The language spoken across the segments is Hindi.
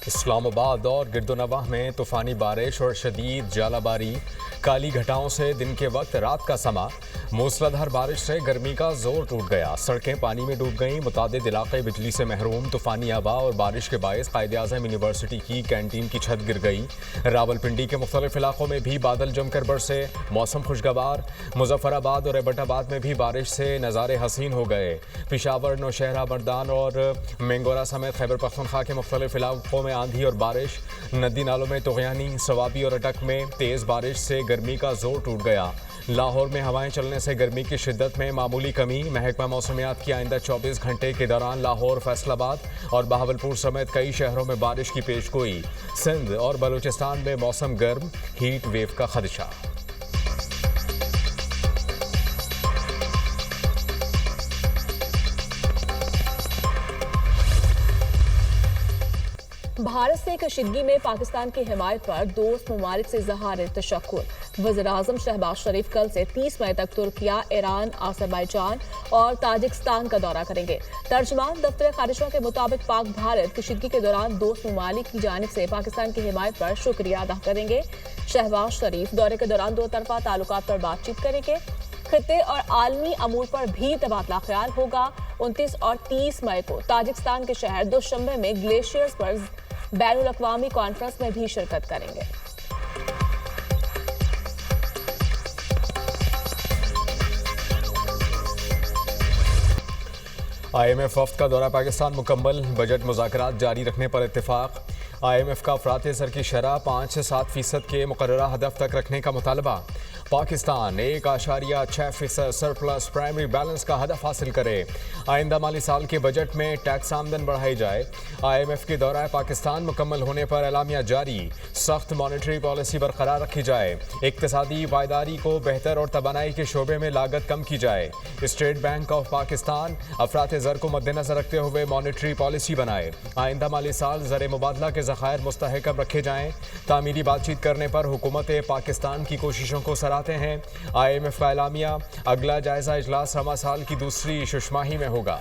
इस्लामाबाद और गिरदोनवाह में तूफानी बारिश और शदीद जालाबारी, काली घटाओं से दिन के वक्त रात का समा। मूसलाधार बारिश से गर्मी का जोर टूट गया, सड़कें पानी में डूब गईं, मुतादिद इलाके बिजली से महरूम। तूफानी हवा और बारिश के बायस कायद-ए-आज़म यूनिवर्सिटी की कैंटीन की छत गिर गई। रावलपिंडी के मुख्तलिफ इलाकों में भी बादल जमकर बरसे, मौसम खुशगवार। मुजफ्फराबाद और एबटाबाद में भी बारिश से नज़ारे हसीन हो गए। पेशावर, नौशहरा, मर्दान और मेंगोरा समेत खैबर पख्तूनख्वा के मुख्तलिफ इलाकों में आंधी और बारिश। नदी नालों में तुग़यानी, सवाबी और अटक में तेज़ बारिश से गर्मी का जोर टूट गया। लाहौर में हवाएं चलने से गर्मी की शिद्दत में मामूली कमी। महकमा मौसमियात की आइंदा 24 घंटे के दौरान लाहौर, फैसलाबाद और बहावलपुर समेत कई शहरों में बारिश की पेशगोई। सिंध और बलूचिस्तान में मौसम गर्म, हीट वेव का खदशा। भारत से कशीदगी में पाकिस्तान की हिमायत पर दोस्त ममालिक से इज़हार तशक्कुर। वज़ीर-ए-आज़म शहबाज शरीफ कल से 30 मई तक तुर्किया, ईरान, आज़रबाईजान और ताजिकिस्तान का दौरा करेंगे। तर्जमान दफ्तर खारिजा के मुताबिक पाक भारत कशीदगी के दौरान दोस्त ममालिक की जानिब से पाकिस्तान की हिमायत पर शुक्रिया अदा करेंगे। शहबाज शरीफ दौरे के दौरान दो तरफा ताल्लुकात पर बातचीत करेंगे। खित्ते और आलमी अमूर पर भी तबादला ख्याल होगा। 29 और 30 मई को ताजिकिस्तान के शहर दुशंबे में ग्लेशियर्स पर बैनुल अक़वामी कॉन्फ्रेंस में भी शिरकत करेंगे। IMF वफ्द का दौरा पाकिस्तान मुकम्मल, बजट मुज़ाकरात जारी रखने पर इत्तेफाक। IMF का अफरात ज़र की शरह 5 से 7% के मुकर्ररा हदफ तक रखने का मुतालबा। पाकिस्तान 1.6% सरप्लस प्राइमरी बैलेंस का हदफ हासिल करे। आइंदा माली साल के बजट में टैक्स आमदन बढ़ाई जाए। IMF के दौरा पाकिस्तान मुकम्मल होने पर एलामिया जारी, सख्त मॉनेटरी पॉलिसी बरकरार रखी जाए। इक्तिसादी पायदारी को बेहतर और तवानाई के शोबे में लागत कम की जाए। स्टेट बैंक ऑफ पाकिस्तान अफरात ज़र को मद्देनजर रखते हुए मॉनेटरी पॉलिसी बनाए। आइंदा माली साल ज़र मुबादला के ज़खायर मुस्तहकम रखे जाएँ। तामीरी बातचीत करने पर हुकूमत पाकिस्तान की कोशिशों को सराहते हैं। IMF का एलामिया, अगला जायजा इजलास रवा साल की दूसरी शुशमाही में होगा।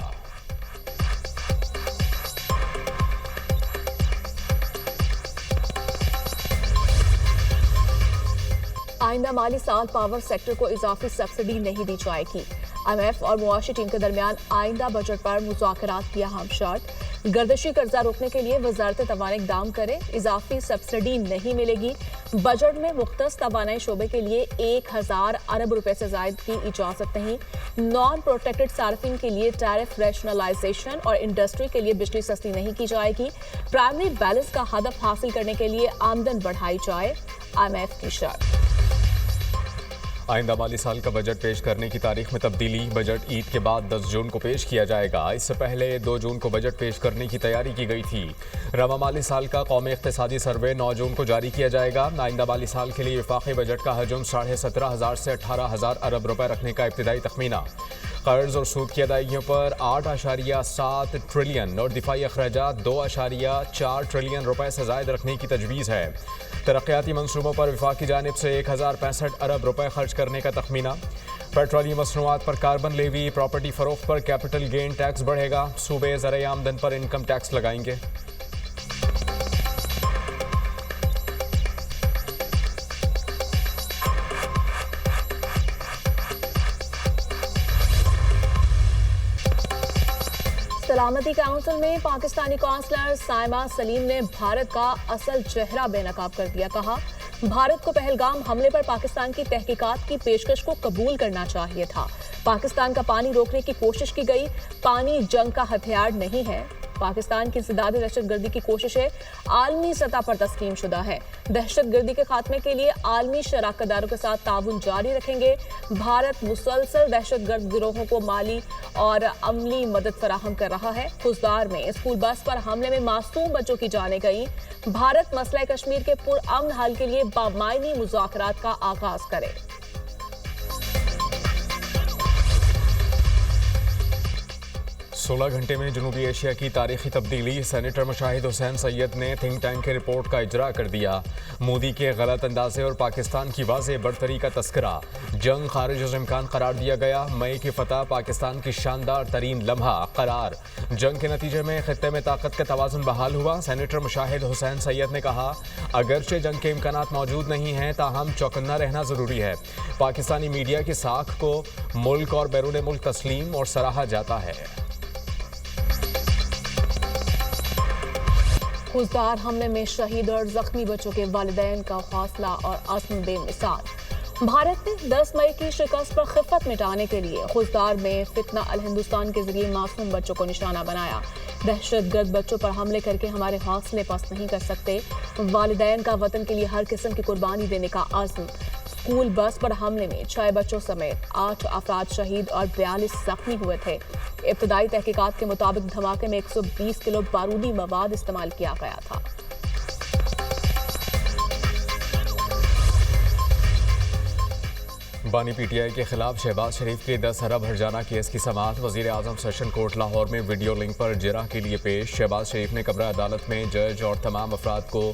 आइंदा माली साल पावर सेक्टर को इजाफी सब्सिडी नहीं दी जाएगी। IMF और मुआशी टीम के दरमियान आइंदा बजट पर मुज़ाकरात की अहम शर्त। गर्दिशी कर्जा रोकने के लिए वजारत तवानाई इक़दाम करे, इजाफी सब्सिडी नहीं मिलेगी। बजट में मुख्तस तवानाई शोबे के लिए 1000 अरब रुपए से जायद की इजाजत नहीं। नॉन प्रोटेक्टेड सार्फिन के लिए टैरिफ रैशनलाइजेशन और इंडस्ट्री के लिए बिजली सस्ती नहीं की जाएगी। प्राइमरी बैलेंस का हदफ हासिल करने के लिए आमदन बढ़ाई जाए, IMF की शर्त। आइंदा माली साल का बजट पेश करने की तारीख में तब्दीली। बजट ईद के बाद 10 जून को पेश किया जाएगा। इससे पहले 2 जून को बजट पेश करने की तैयारी की गई थी। रवा माली साल का कौमी इक़्तिसादी सर्वे 9 जून को जारी किया जाएगा। आइंदा माली साल के लिए वफाकी बजट का हजम 17,500 से 18,000 अरब रुपए रखने का इब्तिदाई तखमीना। कर्ज और सूद की अदायगियों पर 8.7 ट्रिलियन और दिफाई अखराजात 2.4 ट्रिलियन रुपए से जायद रखने की तजवीज़ है। तरक्याती मंसूबों पर वफाक की जानिब से 1065 अरब रुपए खर्च करने का तखमीना। पेट्रोलियम मसनूआत पर कार्बन लेवी, प्रॉपर्टी फरोख्त पर कैपिटल गेन टैक्स बढ़ेगा। सूबे ज़र आमदन पर इनकम टैक्स लगाएंगे। सलामती काउंसिल में पाकिस्तानी काउंसलर साइमा सलीम ने भारत का असल चेहरा बेनकाब कर दिया। कहा, भारत को पहलगाम हमले पर पाकिस्तान की तहकीकात की पेशकश को कबूल करना चाहिए था। पाकिस्तान का पानी रोकने की कोशिश की गई। पानी जंग का हथियार नहीं है। पाकिस्तान की इंसदादी दहशतगर्दी की कोशिशें आलमी सतह पर तस्लीम शुदा है। दहशतगर्दी के खात्मे के लिए आलमी शराकतदारों के साथ ताउन जारी रखेंगे। भारत मुसलसल दहशतगर्द गिरोहों को माली और अमली मदद फराहम कर रहा है। खुजदार में स्कूल बस पर हमले में मासूम बच्चों की जानें गई। भारत मसला कश्मीर के पुरअमन हल के लिए बामायनी मुज़ाकरात का आगाज करे। 16 घंटे में जनूबी एशिया की तारीखी तब्दीली। सेनेटर मुशाहिद हुसैन सैयद ने थिंक टैंक की रिपोर्ट का इजरा कर दिया। मोदी के गलत अंदाजे और पाकिस्तान की वाज़ेह बढ़तरी का तस्करा। जंग खारिज अज़ इम्कान करार दिया गया। मई की फतह पाकिस्तान की शानदार तरीन लम्हा करार। जंग के नतीजे में खित्ते में ताकत का तवाज़ुन बहाल हुआ। सेनेटर मुशाहिद हुसैन सैयद ने कहा, अगरचे जंग के इम्कानात मौजूद नहीं हैं, ताहम चौकन्ना रहना ज़रूरी है। पाकिस्तानी मीडिया की साख को मुल्क और बैरून मुल्क तस्लीम और सराहा जाता है। खुजदार हमले में शहीद और जख्मी बच्चों के वालिदैन का हौसला और अज़्म बेमिसाल। भारत ने 10 मई की शिकस्त पर खिफ़त मिटाने के लिए खुजदार में फितना अल हिंदुस्तान के जरिए मासूम बच्चों को निशाना बनाया। दहशतगर्द बच्चों पर हमले करके हमारे हौसले पस्त नहीं कर सकते। वालिदैन का वतन के लिए हर किस्म की कुर्बानी देने का आज़म। स्कूल बस पर हमले में 6 बच्चों समेत 8 अफराद शहीद और 42 जख्मी हुए थे। इब्तदाई तहकीकात के मुताबिक धमाके में 120 किलो बारूदी मवाद इस्तेमाल किया गया था। बानी पीटीआई के खिलाफ शहबाज शरीफ के 10 अरब हर्जाना केस की समाअत। वजीर आजम सेशन कोर्ट लाहौर में वीडियो लिंक पर जिरह के लिए पेश। शहबाज शरीफ ने कब्र अदालत में जज और तमाम अफराद को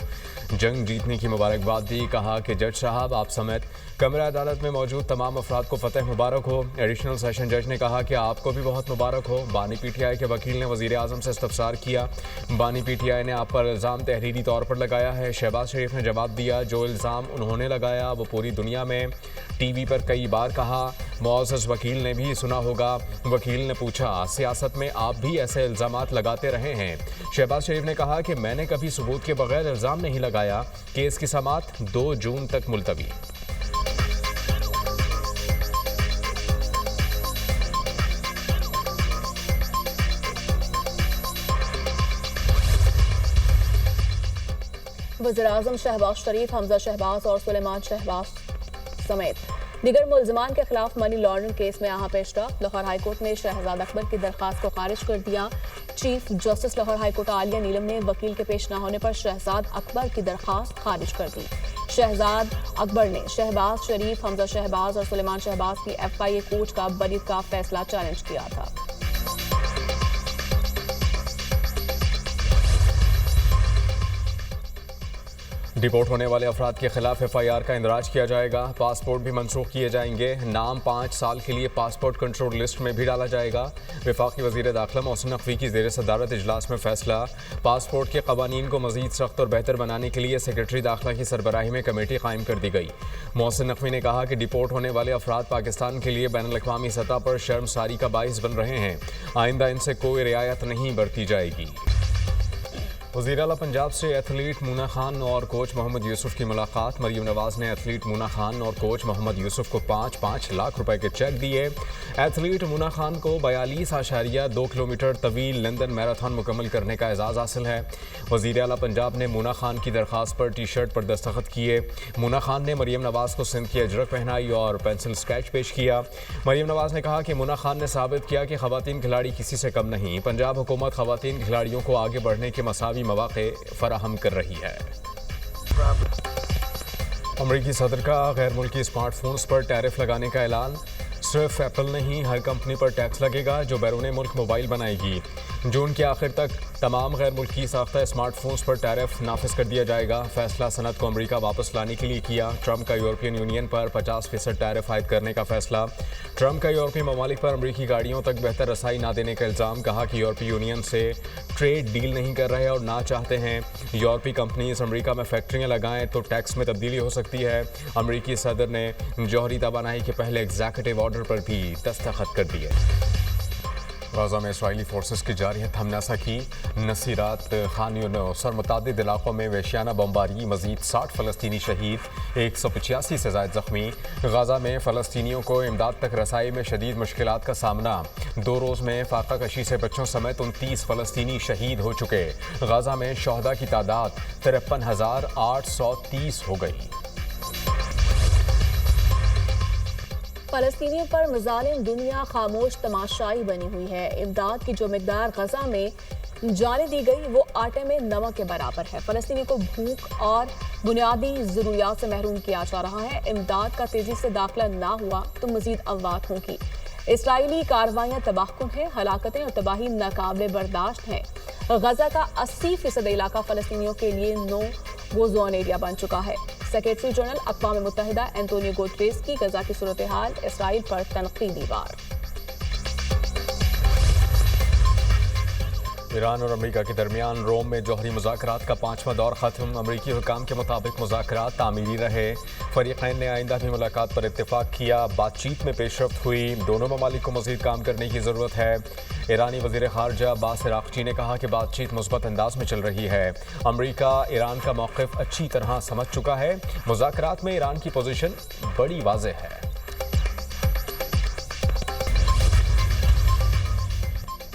जंग जीतने की मुबारकबाद दी। कहा कि जज साहब आप समेत कमर अदालत में मौजूद तमाम अफराद को फतेह मुबारक हो। एडिशनल सेशन जज ने कहा कि आपको भी बहुत मुबारक हो। बानी पीटीआई के वकील ने वजीर आजम से इस्तफसार किया। बानी पीटीआई ने आप पर इल्ज़ाम तहरीरी तौर पर लगाया है। शहबाज शरीफ ने जवाब दिया, जो इल्ज़ाम उन्होंने लगाया वो पूरी दुनिया में टीवी पर कई बार कहा। मुअज़्ज़ज़ वकील ने भी सुना होगा। वकील ने पूछा, सियासत में आप भी ऐसे इल्ज़ामात लगाते रहे हैं? शहबाज शरीफ ने कहा कि मैंने कभी सबूत के बगैर इल्ज़ाम नहीं लगाया। केस की समाअत 2 जून तक मुलतवी। वज़ीर-ए-आज़म शहबाज शरीफ, हमजा शहबाज और सुलेमान शहबाज समेत दीगर मुल्ज़िमान के खिलाफ मनी लॉन्ड्रिंग केस में यहाँ पेश रहा। लाहौर हाईकोर्ट ने शहजाद अकबर की दरख्वास्त को खारिज कर दिया। Chief justice Lahore high court Aliya Neelam ने वकील के पेश न होने पर शहजाद अकबर की दरख्वास्त खारिज कर दी। शहजाद अकबर ने शहबाज शरीफ, हमजा शहबाज और सुलेमान शहबाज की FIA कोर्ट का बरीद का फैसला चैलेंज किया था। डिपोर्ट होने वाले अफराद के खिलाफ FIR का इंदराज किया जाएगा। पासपोर्ट भी मनसूख किए जाएंगे। नाम 5 साल के लिए पासपोर्ट कंट्रोल लिस्ट में भी डाला जाएगा। वफाकी वज़ीर दाखिला मोहसिन नकवी की ज़ेर सदारत इजलास में फैसला। पासपोर्ट के कवानीन को मज़ीद सख्त और बेहतर बनाने के लिए सेक्रेटरी दाखिला की सरबराही में कमेटी कायम कर दी गई। मोहसिन नकवी ने कहा कि डिपोर्ट होने वाले अफराद पाकिस्तान के लिए बैनुल अक़वामी सतह पर शर्मसारी का बाइस बन रहे हैं। आइंदा इनसे कोई रियायत नहीं बरती जाएगी। वज़ीर आला पंजाब से एथलीट मूना खान और कोच मोहम्मद यूसुफ की मुलाकात। मरीम नवाज ने एथलीट मूना खान और कोच मोहम्मद यूसुफ को 5-5 लाख रुपए के चेक दिए। एथलीट मूना खान को 42.2 किलोमीटर तवील लंदन मैराथन मुकम्मल करने का एजाज़ हासिल है। वज़ीर आला पंजाब ने मूना खान की दरख्वास्त पर टी-शर्ट पर दस्तखत किए। मूना खान ने मरीम नवाज को सिंध की अजरक पहनाई और पेंसिल स्केच पेश किया। मरीम नवाज ने कहा कि मूना खान ने साबित किया कि ख़वातीन खिलाड़ी किसी से कम नहीं। पंजाब हुकूमत ख़वातीन खिलाड़ियों को आगे बढ़ने के मसावी मौक़े फराहम कर रही है। अमरीकी सदर का गैर मुल्की स्मार्टफोन्स पर टैरिफ लगाने का ऐलान। सिर्फ एप्पल नहीं, हर कंपनी पर टैक्स लगेगा जो बैरून मुल्क मोबाइल बनाएगी। जून के आखिर तक तमाम गैर मुल्की साख्ता स्मार्टफोन्स पर टैरिफ नाफिज कर दिया जाएगा। फैसला सनत को अमरीका वापस लाने के लिए किया। ट्रंप का यूरोपियन यूनियन पर 50% टैरिफ आयद करने का फैसला। ट्रंप का यूरोपीय ममालिक पर अमरीकी गाड़ियों तक बेहतर रसाई ना देने का इल्ज़ाम। कहा कि यूरोपीय यूनियन से ट्रेड डील नहीं कर रहे और ना चाहते हैं यूरोपीय कंपनीज अमरीका में फैक्ट्रियाँ लगाएं तो टैक्स में तब्दीली हो सकती है। अमरीकी सदर ने जौहरी तवानाई के पहले एग्जीक्यूटिव ऑर्डर पर भी दस्तखत कर दिए। गाज़ा में इसराइली फोर्सेस की जारहियत हमनासा की। नसीरात, खान यूनिस और मुतादिद इलाकों में वहशियाना बमबारी। मजीद 60 फ़लस्तीनी शहीद, 185 से ज़ायद ज़ख्मी। गाज़ा में फ़लस्तीनियों को इमदाद तक रसाई में शदीद मुश्किलात का सामना। 2 रोज़ में फाका कशी से बच्चों समेत 29 फ़लस्तीनी शहीद हो चुके। गाज़ा में शहदा की तादाद 53,830 हो गई। फ़लस्तीनियों पर मज़ालिम दुनिया खामोश तमाशाई बनी हुई है। इमदाद की जो मिकदार गज़ा में जाने दी गई वो आटे में नमक के बराबर है। फ़लस्तीनियों को भूख और बुनियादी ज़रूरियात से महरूम किया जा रहा है। इमदाद का तेज़ी से दाखिला ना हुआ तो मज़ीद अमवात होंगी। इसराइली कार्रवाइयां तबाहकुन हैं, हलाकतें और तबाही नाकाबिले बर्दाश्त हैं। गजा का 80% इलाका फलस्तीनियों के लिए नो गो जोन एरिया बन चुका है। सेक्रेटरी जनरल अक़वाम मुत्तहिदा एंटोनियो गुटेरेस की गजा की सूरत हाल इसराइल पर तनकीदी वार। ईरान और अमेरिका के दरमियान रोम में जौहरी मुज़ाकरात का 5वां दौर ख़त्म। अमेरिकी हुकाम के मुताबिक मुज़ाकरात तामीरी रहे। फरीक़ैन ने आइंदा भी मुलाकात पर इत्तेफाक किया। बातचीत में पेशरफ्त हुई। दोनों ममालिक को मज़ीद काम करने की ज़रूरत है। ईरानी वज़ीर ख़ारजा अब्बास अराग़ची ने कहा कि बातचीत मुस्बत अंदाज में चल रही है। अमेरिका ईरान का मौक़िफ़ अच्छी तरह समझ चुका है। मुज़ाकरात में ईरान की पोजीशन बड़ी वाज़ेह है।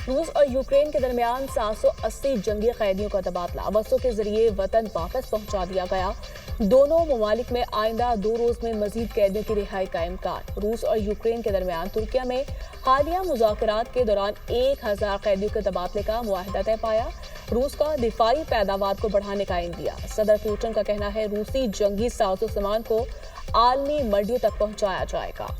रूस और यूक्रेन के दरमियान 780 जंगी कैदियों का तबादला बसों के जरिए वतन वापस पहुंचा दिया गया। दोनों ममालिक में आइंदा 2 रोज में मजीद कैदियों की रिहाई का इम्कान। रूस और यूक्रेन के दरमियान तुर्किया में हालिया मुज़ाकरात के दौरान 1000 कैदियों के तबादले का मुआहदा तय पाया। रूस का दिफाई पैदावार को बढ़ाने का इंदिया। सदर पुतिन का कहना है रूसी जंगी साजो सामान को आलमी मंडियों तक पहुंचाया जाएगा।